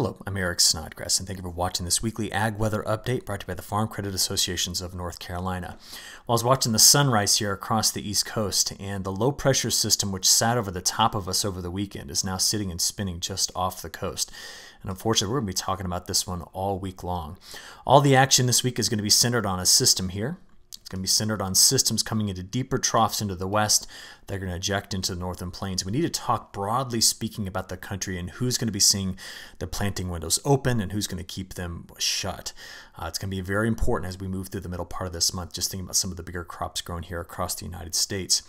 Hello, I'm Eric Snodgrass, and thank you for watching this weekly Ag Weather Update brought to you by the Farm Credit Associations of North Carolina. Well, I was watching the sunrise here across the East Coast, and the low pressure system which sat over the top of us over the weekend is now sitting and spinning just off the coast. And unfortunately, we're going to be talking about this one all week long. All the action this week is going to be centered on a system here. It's going to be centered on systems coming into deeper troughs into the west. They're going to eject into the northern plains. We need to talk broadly speaking about the country and who's going to be seeing the planting windows open and who's going to keep them shut. It's going to be very important as we move through the middle part of this month, just thinking about some of the bigger crops grown here across the United States.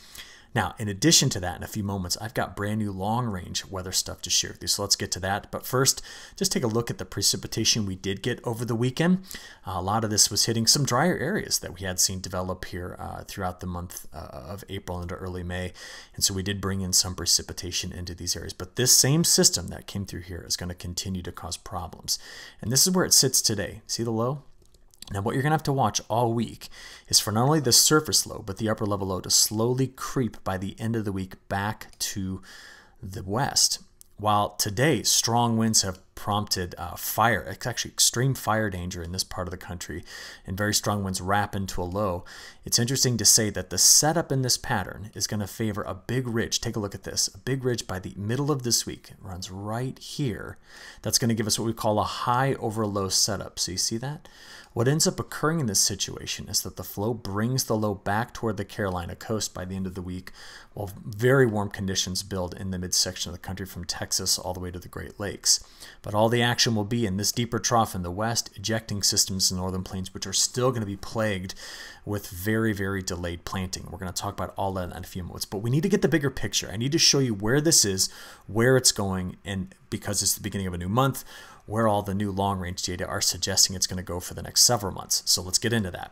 Now, in addition to that, in a few moments, I've got brand new long-range weather stuff to share with you. So let's get to that. But first, just take a look at the precipitation we did get over the weekend. A lot of this was hitting some drier areas that we had seen develop here throughout the month of April into early May. And so we did bring in some precipitation into these areas. But this same system that came through here is going to continue to cause problems. And this is where it sits today. See the low? Now, what you're going to have to watch all week is for not only the surface low, but the upper level low to slowly creep by the end of the week back to the west. While today, strong winds have prompted fire, it's actually extreme fire danger in this part of the country, and very strong winds wrap into a low. It's interesting to say that the setup in this pattern is going to favor a big ridge. Take a look at this. A big ridge by the middle of this week. It runs right here. That's going to give us what we call a high over low setup. So you see that? What ends up occurring in this situation is that the flow brings the low back toward the Carolina coast by the end of the week, while very warm conditions build in the midsection of the country from Texas all the way to the Great Lakes. But all the action will be in this deeper trough in the west, ejecting systems in the northern plains, which are still going to be plagued with very, very delayed planting. We're going to talk about all that in a few moments, but we need to get the bigger picture. I need to show you where this is, where it's going, and because it's the beginning of a new month, where all the new long-range data are suggesting it's going to go for the next several months. So let's get into that.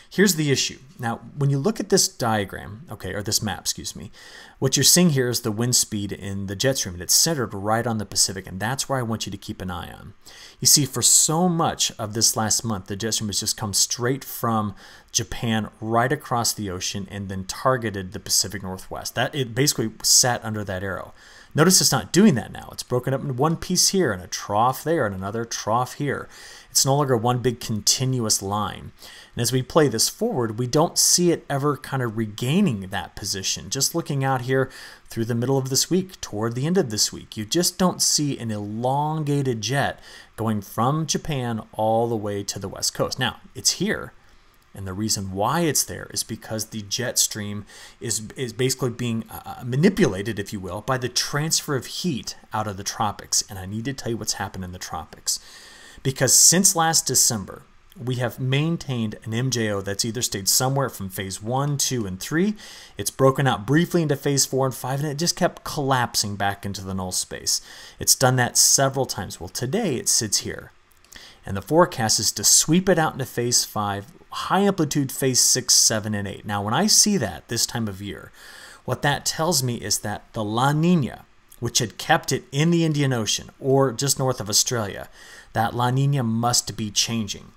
Here's the issue. Now, when you look at this diagram, okay, or this map, excuse me, what you're seeing here is the wind speed in the jet stream, and it's centered right on the Pacific, and that's where I want you to keep an eye on. You see, for so much of this last month, the jet stream has just come straight from Japan right across the ocean and then targeted the Pacific Northwest. That it basically sat under that arrow. Notice it's not doing that now. It's broken up in one piece here and a trough there and another trough here. It's no longer one big continuous line. And as we play this forward, we don't see it ever kind of regaining that position. Just looking out here through the middle of this week, toward the end of this week, you just don't see an elongated jet going from Japan all the way to the west coast. Now, it's here. And the reason why it's there is because the jet stream is basically being manipulated, if you will, by the transfer of heat out of the tropics. And I need to tell you what's happened in the tropics. Because since last December, we have maintained an MJO that's either stayed somewhere from phase 1, 2, and 3. It's broken out briefly into phase 4 and 5, and it just kept collapsing back into the null space. It's done that several times. Well, today it sits here. And the forecast is to sweep it out into phase 5, high amplitude phase 6, 7, and 8. Now, when I see that this time of year, what that tells me is that the La Nina, which had kept it in the Indian Ocean or just north of Australia, that La Nina must be changing.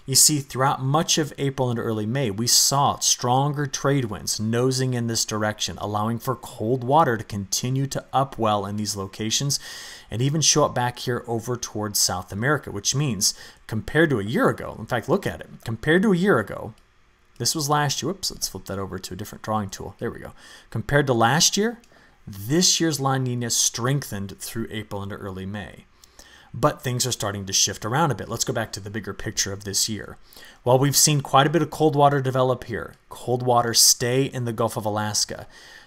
You see, throughout much of April and early May, we saw stronger trade winds nosing in this direction, allowing for cold water to continue to upwell in these locations and even show up back here over towards South America, which means compared to a year ago, in fact, look at it, compared to a year ago, this was last year, whoops, let's flip that over to a different drawing tool, there we go. Compared to last year, this year's La Nina strengthened through April into early May. But things are starting to shift around a bit. Let's go back to the bigger picture of this year. While we've seen quite a bit of cold water develop here, cold water stay in the Gulf of Alaska,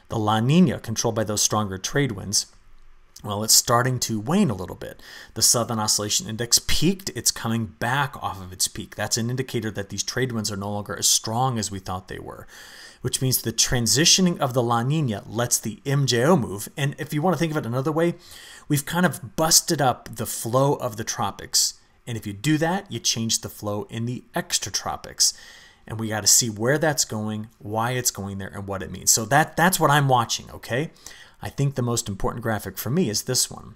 the La Nina, controlled by those stronger trade winds, well, it's starting to wane a little bit. The Southern Oscillation Index peaked. It's coming back off of its peak. That's an indicator that these trade winds are no longer as strong as we thought they were, which means the transitioning of the La Nina lets the MJO move. And if you want to think of it another way, we've kind of busted up the flow of the tropics. And if you do that, you change the flow in the extratropics. And we got to see where that's going, why it's going there, and what it means. So that's what I'm watching, okay? I think the most important graphic for me is this one.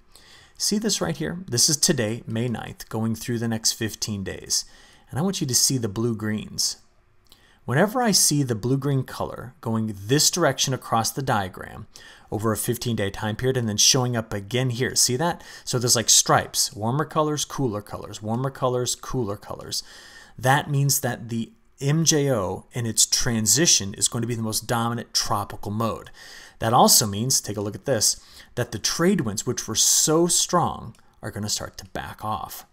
See this right here? This is today, May 9th, going through the next 15 days. And I want you to see the blue greens. Whenever I see the blue-green color going this direction across the diagram over a 15-day time period and then showing up again here, see that? So there's like stripes, warmer colors, cooler colors, warmer colors, cooler colors. That means that the MJO in its transition is going to be the most dominant tropical mode. That also means, take a look at this, that the trade winds, which were so strong, are going to start to back off.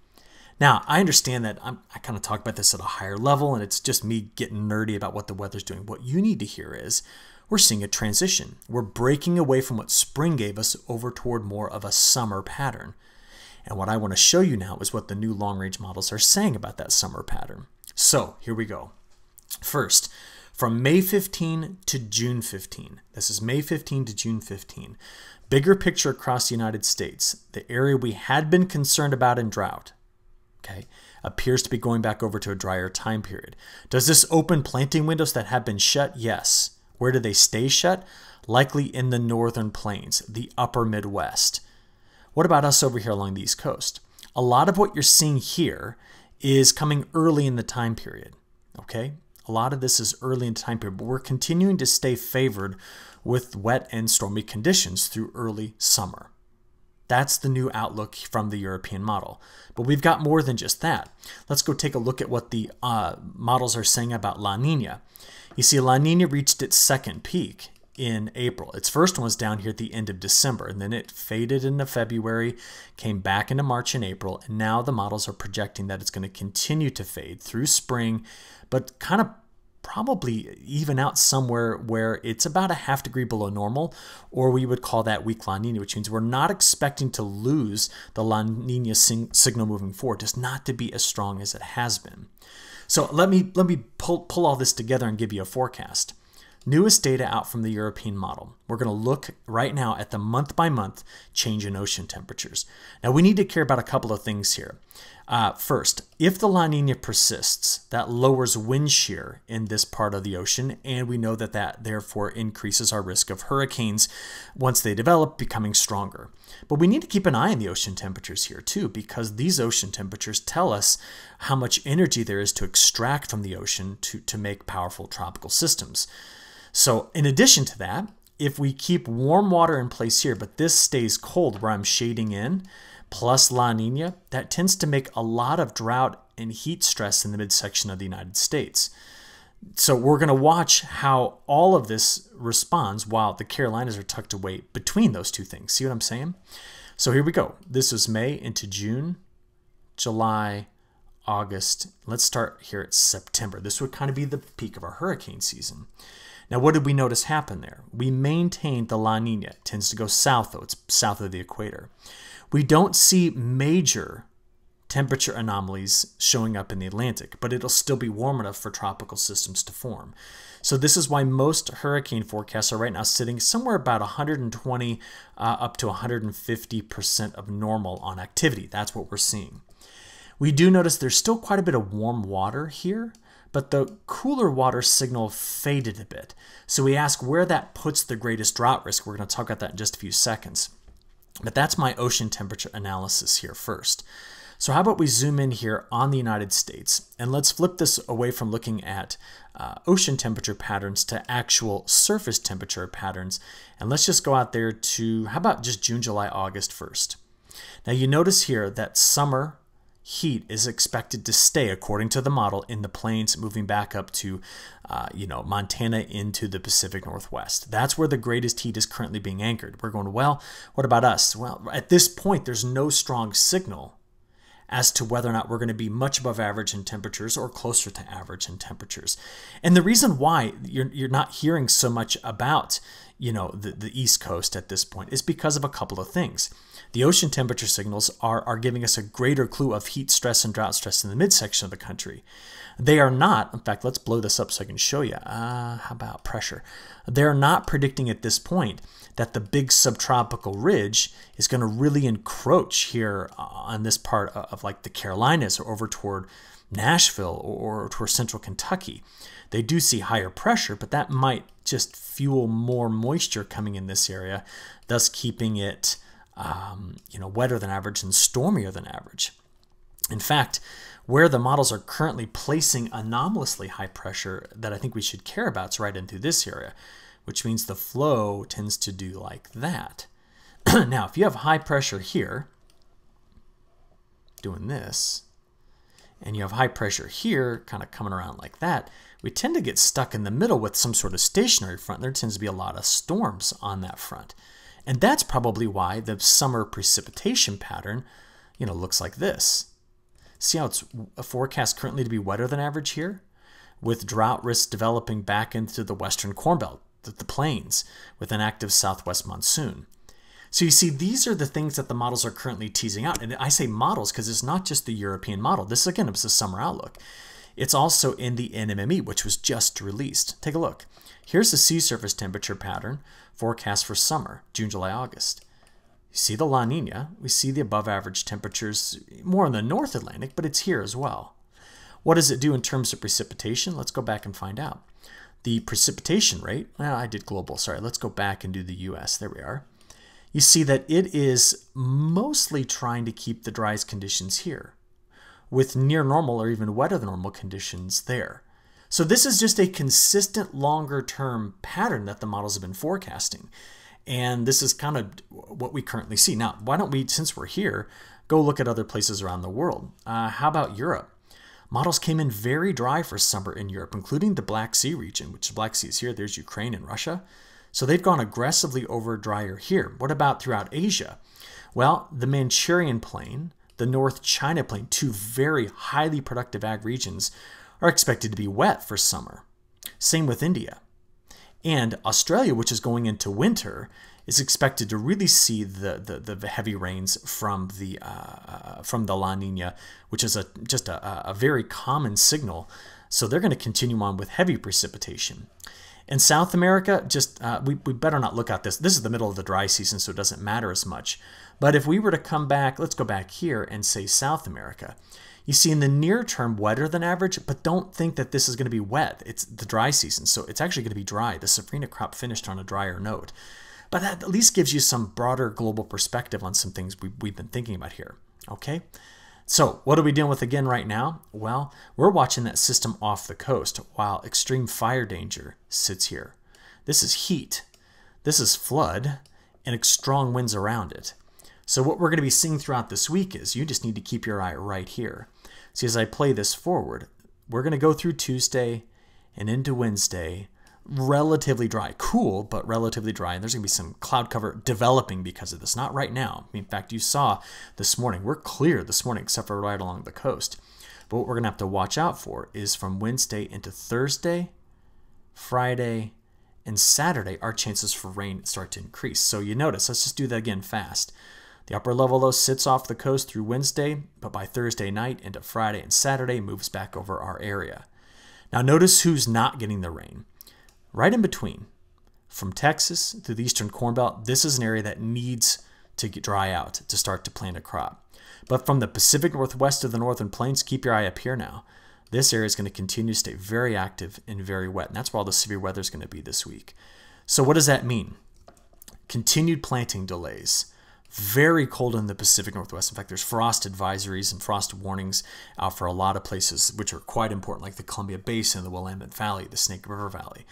Now, I understand that I kind of talk about this at a higher level, and it's just me getting nerdy about what the weather's doing. What you need to hear is we're seeing a transition. We're breaking away from what spring gave us over toward more of a summer pattern. And what I want to show you now is what the new long-range models are saying about that summer pattern. So here we go. First, from May 15 to June 15. This is May 15 to June 15. Bigger picture across the United States. The area we had been concerned about in drought, okay, appears to be going back over to a drier time period. Does this open planting windows that have been shut? Yes. Where do they stay shut? Likely in the northern plains, the upper Midwest. What about us over here along the East Coast? A lot of what you're seeing here is coming early in the time period, okay? A lot of this is early in the time period, but we're continuing to stay favored with wet and stormy conditions through early summer. That's the new outlook from the European model. But we've got more than just that. Let's go take a look at what the models are saying about La Nina. You see, La Nina reached its second peak in April. Its first one was down here at the end of December, and then it faded into February, came back into March and April, and now the models are projecting that it's going to continue to fade through spring, but kind of probably even out somewhere where it's about a ½ degree below normal, or we would call that weak La Nina, which means we're not expecting to lose the La Nina signal moving forward, just not to be as strong as it has been. So let me pull all this together and give you a forecast. Newest data out from the European model. We're going to look right now at the month-by-month change in ocean temperatures. Now, we need to care about a couple of things here. First, if the La Nina persists, that lowers wind shear in this part of the ocean, and we know that that therefore increases our risk of hurricanes once they develop, becoming stronger. But we need to keep an eye on the ocean temperatures here too, because these ocean temperatures tell us how much energy there is to extract from the ocean to make powerful tropical systems. So in addition to that, if we keep warm water in place here, but this stays cold where I'm shading in, plus La Nina, that tends to make a lot of drought and heat stress in the midsection of the United States. So we're going to watch how all of this responds while the Carolinas are tucked away between those two things. See what I'm saying? So here we go. This is May into June, July, August. Let's start here at September. This would kind of be the peak of our hurricane season. Now, what did we notice happen there? We maintained the La Nina. It tends to go south, though. It's south of the equator. We don't see major temperature anomalies showing up in the Atlantic, but it'll still be warm enough for tropical systems to form. So this is why most hurricane forecasts are right now sitting somewhere about 120 up to 150% of normal on activity. That's what we're seeing. We do notice there's still quite a bit of warm water here, but the cooler water signal faded a bit. So we ask where that puts the greatest drought risk. We're going to talk about that in just a few seconds. But that's my ocean temperature analysis here first. So how about we zoom in here on the United States, and let's flip this away from looking at ocean temperature patterns to actual surface temperature patterns. And let's just go out there to, how about just June, July, August first. Now you notice here that summer heat is expected to stay, according to the model, in the plains, moving back up to Montana into the Pacific Northwest. That's where the greatest heat is currently being anchored. We're going, well, what about us? Well, at this point, there's no strong signal as to whether or not we're going to be much above average in temperatures or closer to average in temperatures. And the reason why you're not hearing so much about the East Coast at this point is because of a couple of things. The ocean temperature signals are giving us a greater clue of heat stress and drought stress in the midsection of the country. They are not, in fact, let's blow this up so I can show you. How about pressure? They're not predicting at this point that the big subtropical ridge is going to really encroach here on this part of like the Carolinas or over toward Nashville or toward central Kentucky. They do see higher pressure, but that might just fuel more moisture coming in this area, thus keeping it wetter than average and stormier than average. In fact, Where the models are currently placing anomalously high pressure that I think we should care about is right into this area, which means the flow tends to do like that. Now, if you have high pressure here, doing this, and you have high pressure here, kind of coming around like that, we tend to get stuck in the middle with some sort of stationary front. There tends to be a lot of storms on that front. And that's probably why the summer precipitation pattern, looks like this. See how it's forecast currently to be wetter than average here? With drought risks developing back into the western Corn Belt, the plains, with an active southwest monsoon. So you see, these are the things that the models are currently teasing out. And I say models because it's not just the European model. This, again, is a summer outlook. It's also in the NMME, which was just released. Take a look. Here's the sea surface temperature pattern forecast for summer, June, July, August. You see the La Nina. We see the above average temperatures more in the North Atlantic, but it's here as well. What does it do in terms of precipitation? Let's go back and find out. The precipitation rate, I did global, sorry. Let's go back and do the US. There we are. You see that it is mostly trying to keep the driest conditions here, with near normal or even wetter than normal conditions there. So this is just a consistent longer term pattern that the models have been forecasting. And this is kind of what we currently see. Now, why don't we, since we're here, go look at other places around the world? How about Europe? Models came in very dry for summer in Europe, including the Black Sea region, which the Black Sea is here. There's Ukraine and Russia. So they've gone aggressively over drier here. What about throughout Asia? Well, the Manchurian Plain, the North China Plain, two very highly productive ag regions, are expected to be wet for summer. Same with India. And Australia, which is going into winter, is expected to really see the heavy rains from the La Nina, which is just a very common signal. So they're going to continue on with heavy precipitation. In South America, we better not look at this. This is the middle of the dry season, so it doesn't matter as much. But if we were to come back, let's go back here and say South America. You see in the near term wetter than average, but don't think that this is going to be wet. It's the dry season, so it's actually going to be dry. The safrinha crop finished on a drier note. But that at least gives you some broader global perspective on some things we've been thinking about here. Okay? So what are we dealing with again right now? Well, we're watching that system off the coast while extreme fire danger sits here. This is heat, this is flood, and strong winds around it. So what we're going to be seeing throughout this week is you just need to keep your eye right here. See, as I play this forward, we're going to go through Tuesday and into Wednesday, relatively dry, cool, but relatively dry. And there's going to be some cloud cover developing because of this. Not right now. In fact, you saw this morning, we're clear this morning, except for right along the coast. But what we're going to have to watch out for is from Wednesday into Thursday, Friday, and Saturday, our chances for rain start to increase. So you notice, let's just do that again fast. The upper level low sits off the coast through Wednesday, but by Thursday night into Friday and Saturday moves back over our area. Now notice who's not getting the rain. Right in between, from Texas to the eastern Corn Belt, this is an area that needs to dry out to start to plant a crop. But from the Pacific Northwest to the Northern Plains, keep your eye up here now. This area is going to continue to stay very active and very wet, and that's where all the severe weather is going to be this week. So what does that mean? Continued planting delays. Very cold in the Pacific Northwest. In fact, there's frost advisories and frost warnings out for a lot of places, which are quite important, like the Columbia Basin, the Willamette Valley, the Snake River Valley.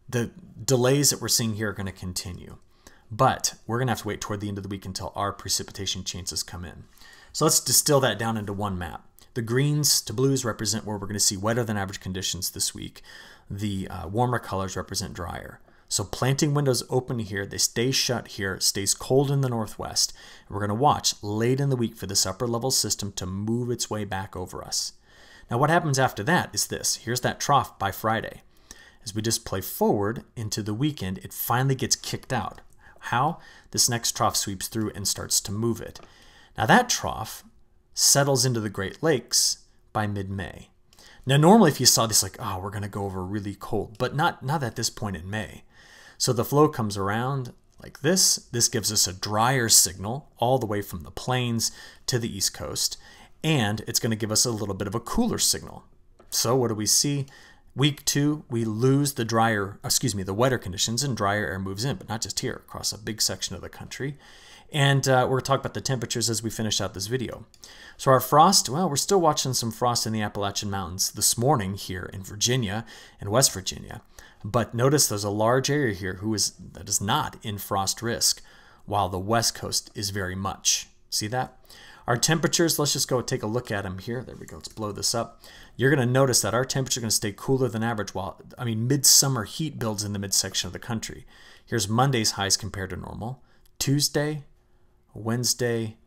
The delays that we're seeing here are going to continue. But we're going to have to wait toward the end of the week until our precipitation chances come in. So let's distill that down into one map. The greens to blues represent where we're going to see wetter than average conditions this week. The warmer colors represent drier. So planting windows open here, they stay shut here, it stays cold in the northwest. And we're going to watch late in the week for this upper level system to move its way back over us. Now what happens after that is this. Here's that trough by Friday. As we just play forward into the weekend, it finally gets kicked out. How? This next trough sweeps through and starts to move it. Now that trough settles into the Great Lakes by mid-May. Now normally if you saw this like, oh, we're going to go over really cold, but not at this point in May. So the flow comes around like this. This gives us a drier signal all the way from the plains to the East Coast, and it's going to give us a little bit of a cooler signal. So what do we see? Week 2, we lose the wetter conditions and drier air moves in, but not just here, across a big section of the country. And we're going to talk about the temperatures as we finish out this video. So our frost, well, we're still watching some frost in the Appalachian Mountains this morning here in Virginia and West Virginia. But notice there's a large area here that is not in frost risk, while the West Coast is very much. See that? Our temperatures, let's just go take a look at them here. There we go. Let's blow this up. You're going to notice that our temperature is going to stay cooler than average midsummer heat builds in the midsection of the country. Here's Monday's highs compared to normal. Tuesday, Wednesday,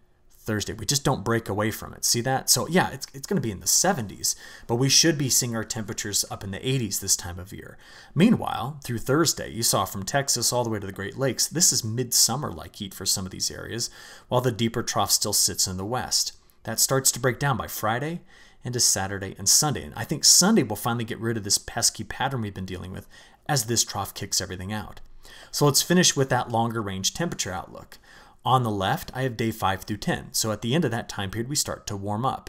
Thursday. We just don't break away from it. See that? So yeah, it's going to be in the 70s, but we should be seeing our temperatures up in the 80s this time of year. Meanwhile, through Thursday, you saw from Texas all the way to the Great Lakes, this is midsummer-like heat for some of these areas, while the deeper trough still sits in the west. That starts to break down by Friday into Saturday and Sunday. And I think Sunday will finally get rid of this pesky pattern we've been dealing with as this trough kicks everything out. So let's finish with that longer range temperature outlook. On the left, I have day 5 through 10. So at the end of that time period, we start to warm up.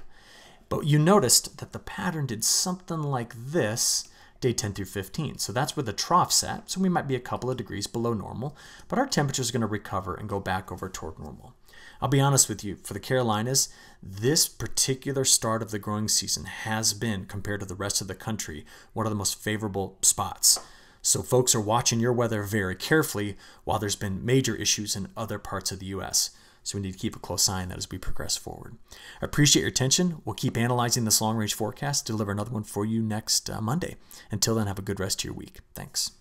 But you noticed that the pattern did something like this day 10 through 15. So that's where the trough's at. So we might be a couple of degrees below normal, but our temperature is going to recover and go back over toward normal. I'll be honest with you, for the Carolinas, this particular start of the growing season has been, compared to the rest of the country, one of the most favorable spots. So folks are watching your weather very carefully while there's been major issues in other parts of the U.S. So we need to keep a close eye on that as we progress forward. I appreciate your attention. We'll keep analyzing this long-range forecast, deliver another one for you next Monday. Until then, have a good rest of your week. Thanks.